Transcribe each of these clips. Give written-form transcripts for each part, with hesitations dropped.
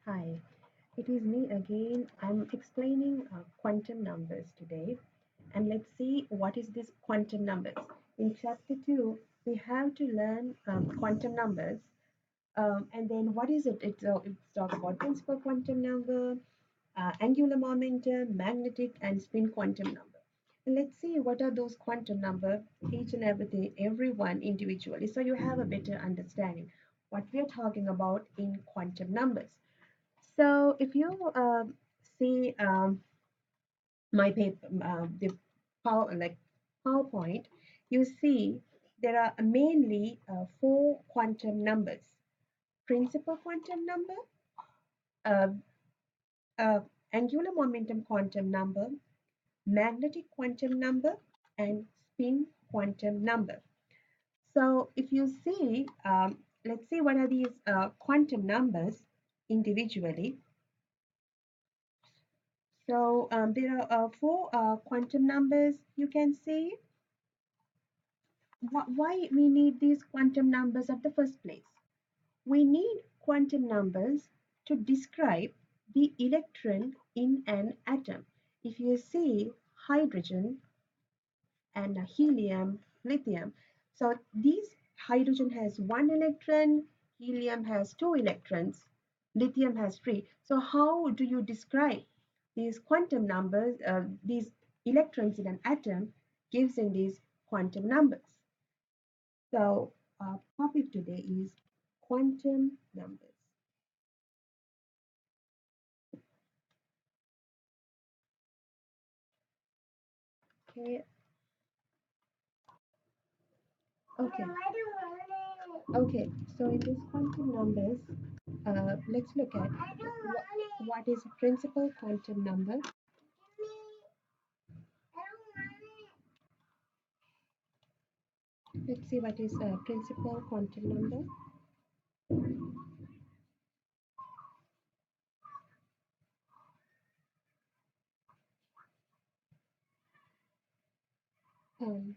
Hi, it is me again. I'm explaining quantum numbers today. And let's see what is this quantum numbers. In chapter 2, we have to learn quantum numbers. And then what is it? It talks about principal quantum number, angular momentum, magnetic, and spin quantum number. And let's see what are those quantum number, each and everything, every one individually. So you have a better understanding what we are talking about in quantum numbers. So if you see my paper, the PowerPoint, you see there are mainly four quantum numbers: principal quantum number, uh, uh, angular momentum quantum number, magnetic quantum number, and spin quantum number. So if you see, let's see what are these quantum numbers individually. So there are four quantum numbers you can see. Why we need these quantum numbers at the first place? We need quantum numbers to describe the electron in an atom. If you see hydrogen and helium, lithium, so these hydrogen has one electron, helium has two electrons, lithium has three. So how do you describe these quantum numbers, these electrons in an atom gives in these quantum numbers? So our topic today is quantum numbers. Okay, okay, okay. So in these quantum numbers, let's look at what is a principal quantum number. Let's see what is a principal quantum number. Um,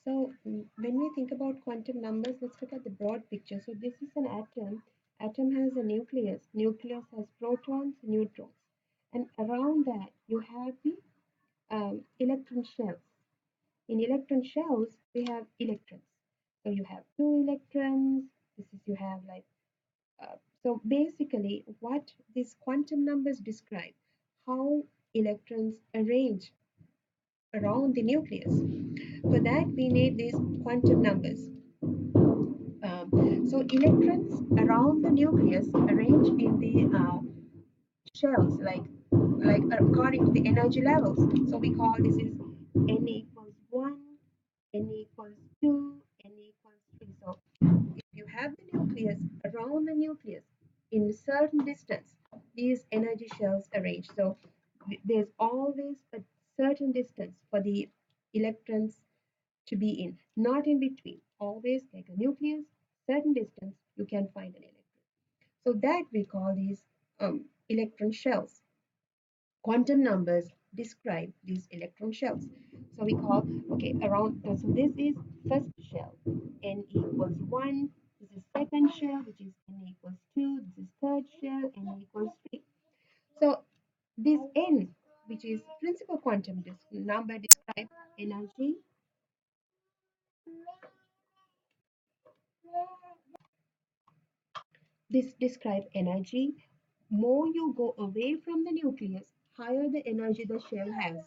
when we think about quantum numbers, let's look at the broad picture. So this is an atom. Atom has a nucleus. Nucleus has protons, neutrons, and around that you have the electron shells. In electron shells, we have electrons. So you have two electrons. This is you have like so basically what these quantum numbers describe how electrons arrange around the nucleus. For that we need these quantum numbers. So electrons around the nucleus arrange in the shells like according to the energy levels. So we call this is n equals 1, n equals 2, n equals 3. So if you have the nucleus around the nucleus in a certain distance, these energy shells arrange. So there's always a certain distance for the electrons to be in, not in between. Always like a nucleus, certain distance, you can find an electron. So that we call these electron shells. Quantum numbers describe these electron shells. So we call, okay, around, so this is first shell, n equals 1. This is second shell, which is n equals 2. This is third shell, n equals 3. So this n, which is principal quantum number, describe energy. This describe energy. More you go away from the nucleus, higher the energy the shell has.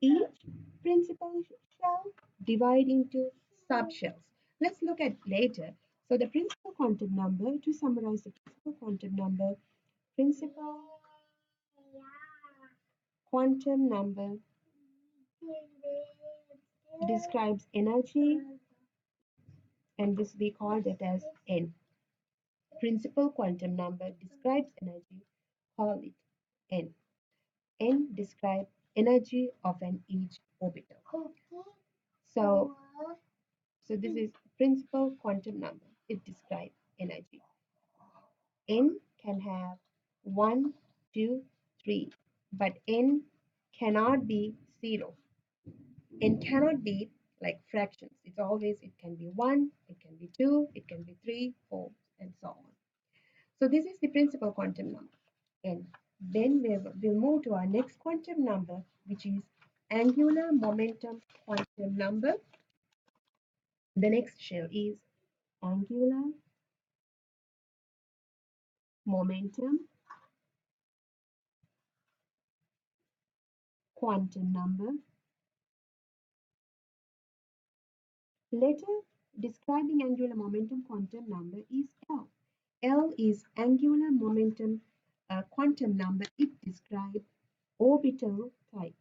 Each principal shell divide into subshells. Let's look at later. So the principal quantum number, to summarize the principal quantum number, principal quantum number describes energy, and this we call that as n. Principal quantum number describes energy, call it n. N describes energy of an each orbital. So, so this is principal quantum number. It describes energy. N can have 1, 2, 3, but N cannot be 0. N cannot be like fractions. It's always, it can be 1, it can be 2, it can be 3, 4, and so on. So this is the principal quantum number. n. Then we'll move to our next quantum number, which is angular momentum quantum number. The next shell is angular momentum quantum number. Letter describing angular momentum quantum number is L. L is angular momentum quantum number. It describes orbital type.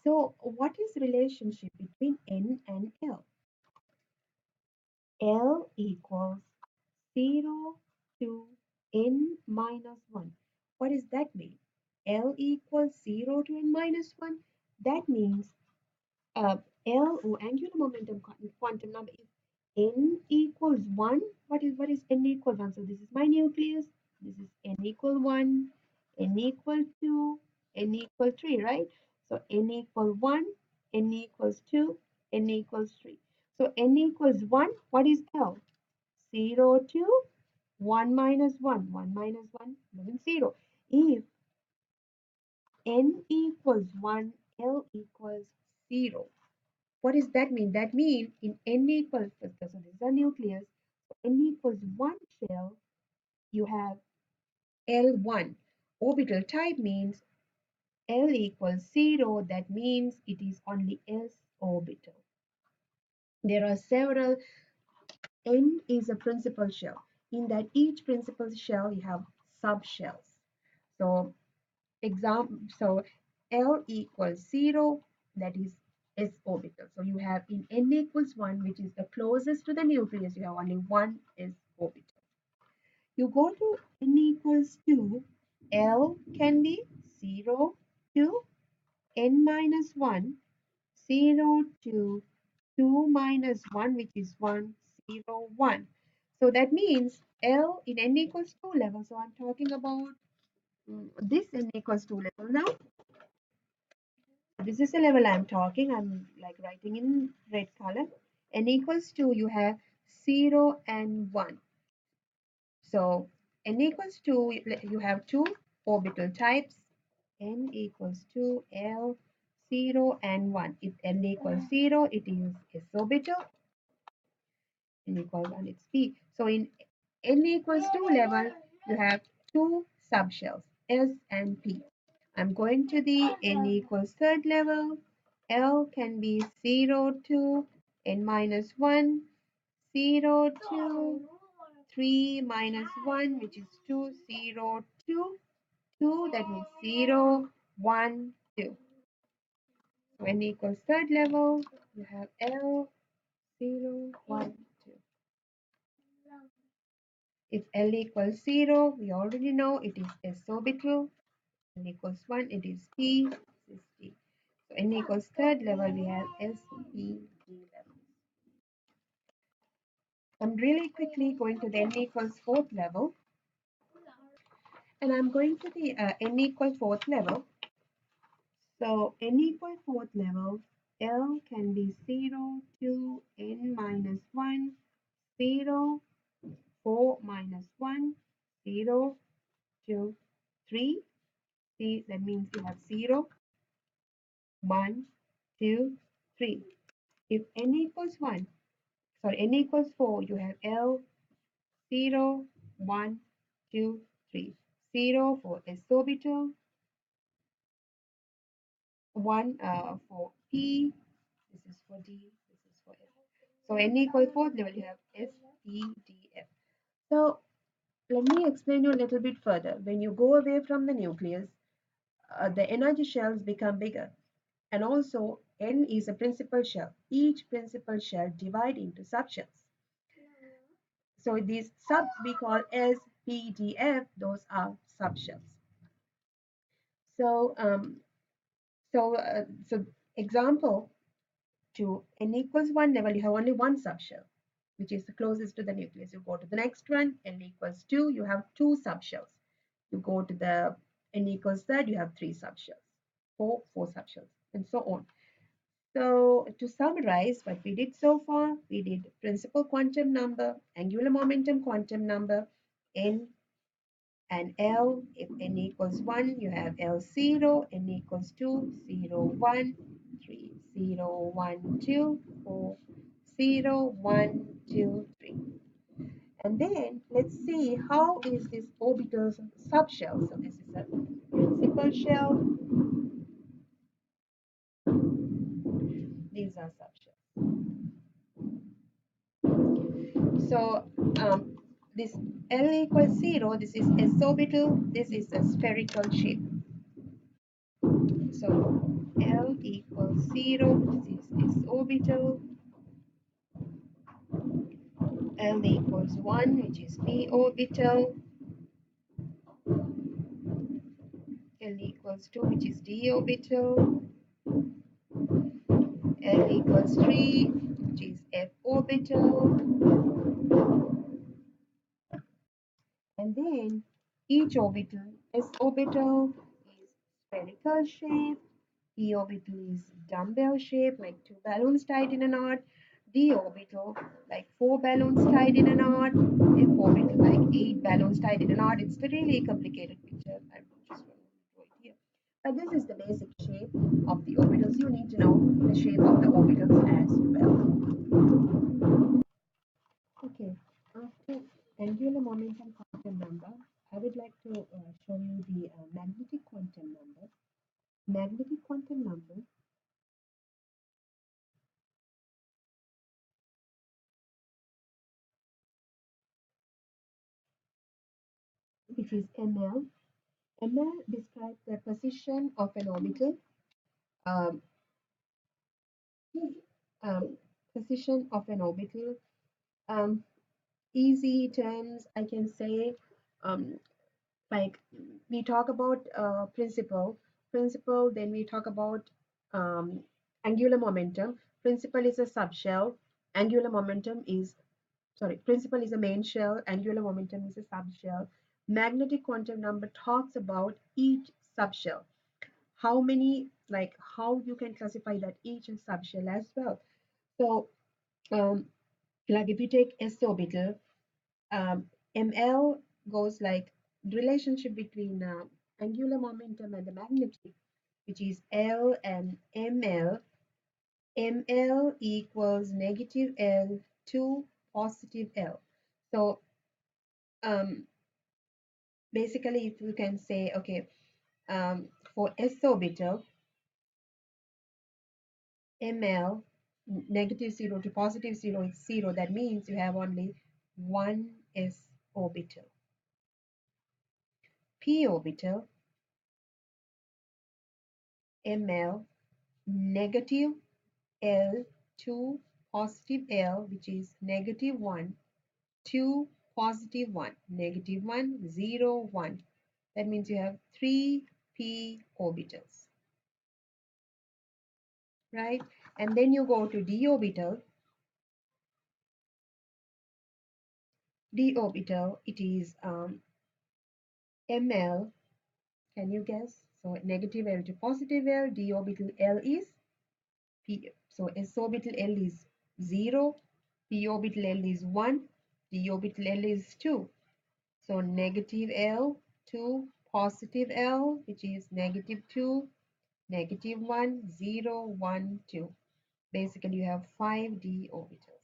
So what is the relationship between N and L? L equals 0 to n minus 1. What does that mean? L equals 0 to n minus 1. That means uh, L or angular momentum quantum number is n equals 1. What is n equals 1? So this is my nucleus. This is n equal 1, n equal 2, n equal 3, right? So n equal 1, n equals 2, n equals 3. So n equals 1. What is L? 0 to 1 minus 1. 1 minus 1 means 0. If n equals 1, L equals 0. What does that mean? That means in n equals, so this is a nucleus, n equals 1 shell, you have L1. Orbital type means L equals 0, that means it is only s orbital. There are several, n is a principal shell. In that each principal shell you have subshells. So so L equals 0, that is s orbital. So you have in n equals 1, which is the closest to the nucleus, you have only one s orbital. You go to n equals 2, L can be 0 to n minus 1, 0 to 2 minus 1, which is 1, 0, 1. So that means L in n equals 2 level. So I'm talking about this n equals 2 level now. This is the level I'm talking. I'm like writing in red color. N equals 2, you have 0 and 1. So n equals 2, you have two orbital types. N equals 2, L, 0 and 1. If n equals 0, it is s orbital. N equals 1, it's p. So in n equals 2 level, you have two subshells, s and p. I'm going to the n equals third level. L can be 0 to n minus 1, 0 to 3 minus 1, which is 2, 0, 2, 2, that means 0, 1, 2. So n equals third level, you have L, 0, 1, 2. If L equals 0, we already know it is s orbital. N equals 1, it is p, this is t. So n equals third level, we have s, p, d level. I'm really quickly going to the n equals fourth level. And I'm going to the n equals fourth level. So n equals fourth level, L can be 0 to n minus 1, 0, 4 minus 1, 0, 2, 3. See, that means you have 0, 1, 2, 3. If n equals 1, sorry, n equals 4, you have L, 0, 1, 2, 3. 0 for s orbital, 1 for p, this is for d, this is for f. So n equals fourth level, you have s, p, d, f. So let me explain you a little bit further. When you go away from the nucleus, the energy shells become bigger. And also, N is a principal shell. Each principal shell divide into subshells. So these sub we call S, P, D, F. Those are subshells. So so example to n equals 1 level, you have only one subshell, which is the closest to the nucleus. You go to the next one, n equals 2, you have two subshells. You go to the n equals third, you have three subshells, four subshells, and so on. So to summarize what we did so far, we did principal quantum number, angular momentum quantum number, n and L. If n equals 1, you have L 0, n equals 2, 0, 1, 3, 0, 1, 2, 4, 0, 1, 2, 3. And then let's see how is this orbital subshell. So this is a principal shell, these are subshells. So this L equals 0, this is s orbital, this is a spherical shape. So L equals 0, this is s orbital, L equals 1, which is p orbital, L equals 2, which is d orbital, L equals 3, which is f orbital, and then each orbital, s orbital is spherical shape, p orbital is dumbbell shape, like two balloons tied in a knot, d orbital like four balloons tied in a knot, f orbital like eight balloons tied in a knot. It's a really complicated picture. I'm just going to draw it here. But this is the basic shape of the orbitals. You need to know the shape of the orbitals as well. Okay, after angular momentum quantum number, I would like to show you the magnetic quantum number. Magnetic quantum number, which is ml. ml describes the position of an orbital. Um, um, Position of an orbital. Um, Easy terms, I can say, um, like we talk about principle, then we talk about um, angular momentum. Principle is a subshell, angular momentum is, sorry, principle is a main shell, angular momentum is a subshell. Magnetic quantum number talks about each subshell, how many, like how you can classify that each subshell as well. So um, like if you take s orbital, ml goes like relationship between angular momentum and the magnetic, which is L and ml. ml equals negative L to positive L. So um, basically, if you can say, okay, for s orbital, ml negative 0 to positive 0 is 0. That means you have only one s orbital. P orbital, ml negative L to positive L, which is negative 1 to positive 1, negative 1, 0, 1. That means you have three p orbitals, right? And then you go to d orbital. D orbital, it is ml. Can you guess? So negative L to positive L, d orbital L is p. So s orbital L is 0, p orbital L is 1, d orbital L is 2. So negative L to positive L, which is negative 2, negative 1, 0, 1, 2. Basically, you have 5d orbitals.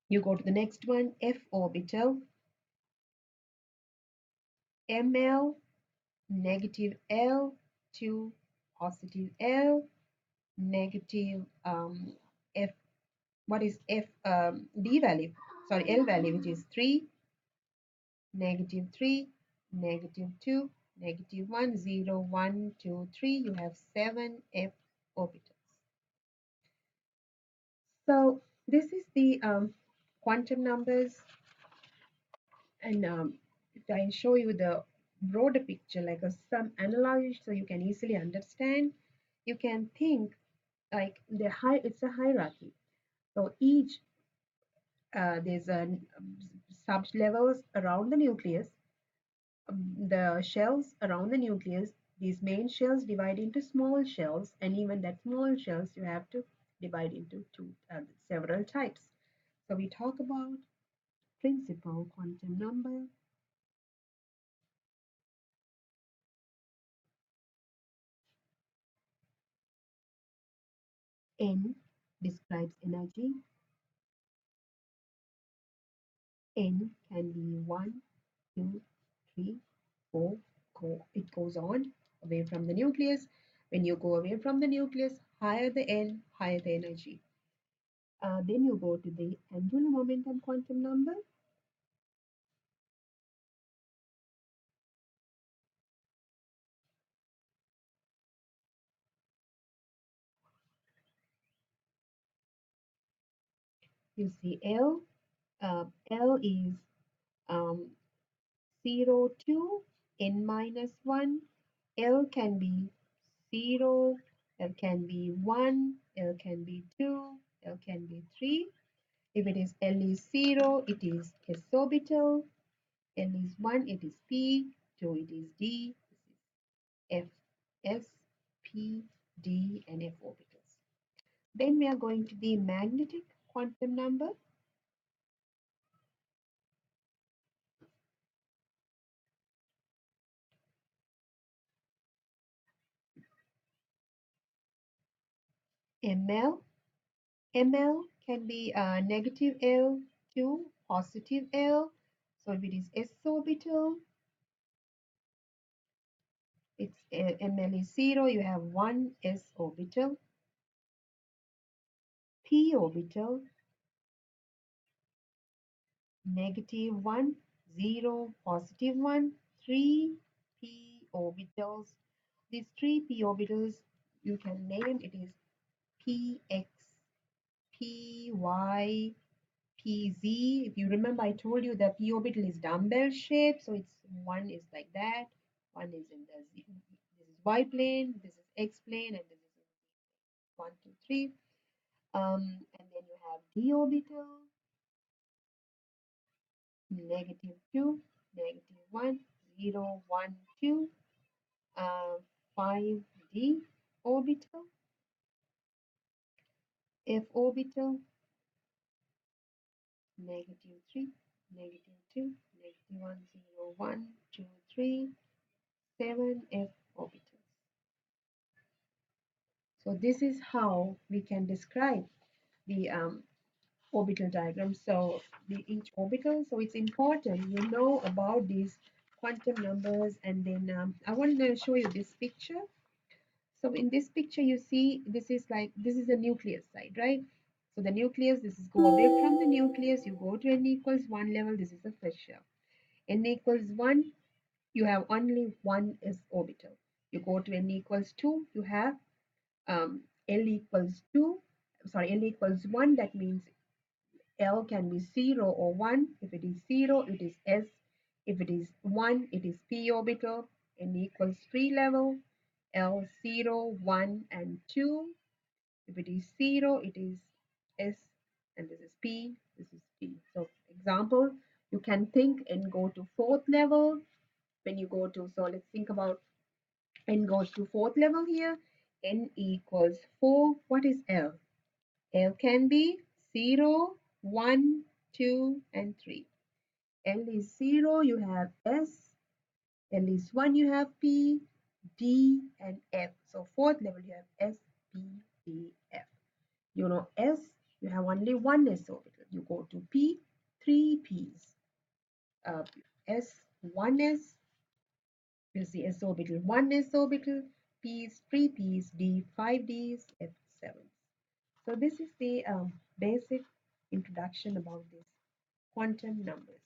You go to the next one, f orbital, ml, negative L to positive L, negative f. What is f d value? Sorry, L value, which is 3, negative 3, negative 2, negative 1, 0, 1, 2, 3. You have 7 f orbitals. So this is the quantum numbers, and if I show you the broader picture, like some analogy, so you can easily understand, you can think like it's a hierarchy. So each there's a sub levels around the nucleus, the shells around the nucleus. These main shells divide into small shells, and even that small shells you have to divide into several types. So we talk about principal quantum number. N describes energy. N can be 1, 2, 3, 4. It goes on away from the nucleus. When you go away from the nucleus, higher the N, higher the energy. Then you go to the angular momentum quantum number. You see L. L is um, 0 to n minus 1. L can be 0, L can be 1, L can be 2, L can be 3. If it is L is 0, it is s orbital. L is 1, it is p. 2, it is d. This is f, s, p, d, and f orbitals. Then we are going to the magnetic quantum number. ml. ml can be negative L to positive L. So if it is s orbital, it's ml is 0, you have 1 s orbital. P orbital, negative 1, 0, positive 1, 3 p orbitals. These 3 p orbitals, you can name it is px, py, pz. If you remember, I told you the p orbital is dumbbell shape, so it's one is like that, one is in the z, this is y plane, this is x plane, and this is 1, 2, 3. And then you have d orbital, negative 2, negative 1, 0, 1, 2, 5d orbital, f orbital, negative 3, negative 2, negative 1, 0, 1, 2, 3, 7 f orbitals. So this is how we can describe the orbital diagram. So each orbital, so it's important you know about these quantum numbers. And then I want to show you this picture. So in this picture, you see this is the nucleus side, right? So the nucleus, this is go away from the nucleus, you go to n equals 1 level, this is the first shell. N equals 1, you have only one s orbital. You go to n equals 2, you have L equals 2, sorry, L equals 1, that means L can be 0 or 1. If it is 0, it is S. If it is 1, it is p orbital. N equals 3 level. L 0, 1, and 2. If it is 0, it is S, and this is P, this is P. So example, you can think and go to fourth level. When you go to, so let's think about n goes to fourth level here. N equals 4. What is L? L can be 0, 1, 2, and 3. L is 0, you have S. L is 1, you have P, D, and F. So fourth level, you have S, P, D, F. You know S, you have only one S orbital. You go to P, 3 P's. S, 1s, you see S orbital, 1s orbital, P's, 3 P's, D, 5 D's, F, 7. So this is the basic introduction about this quantum numbers.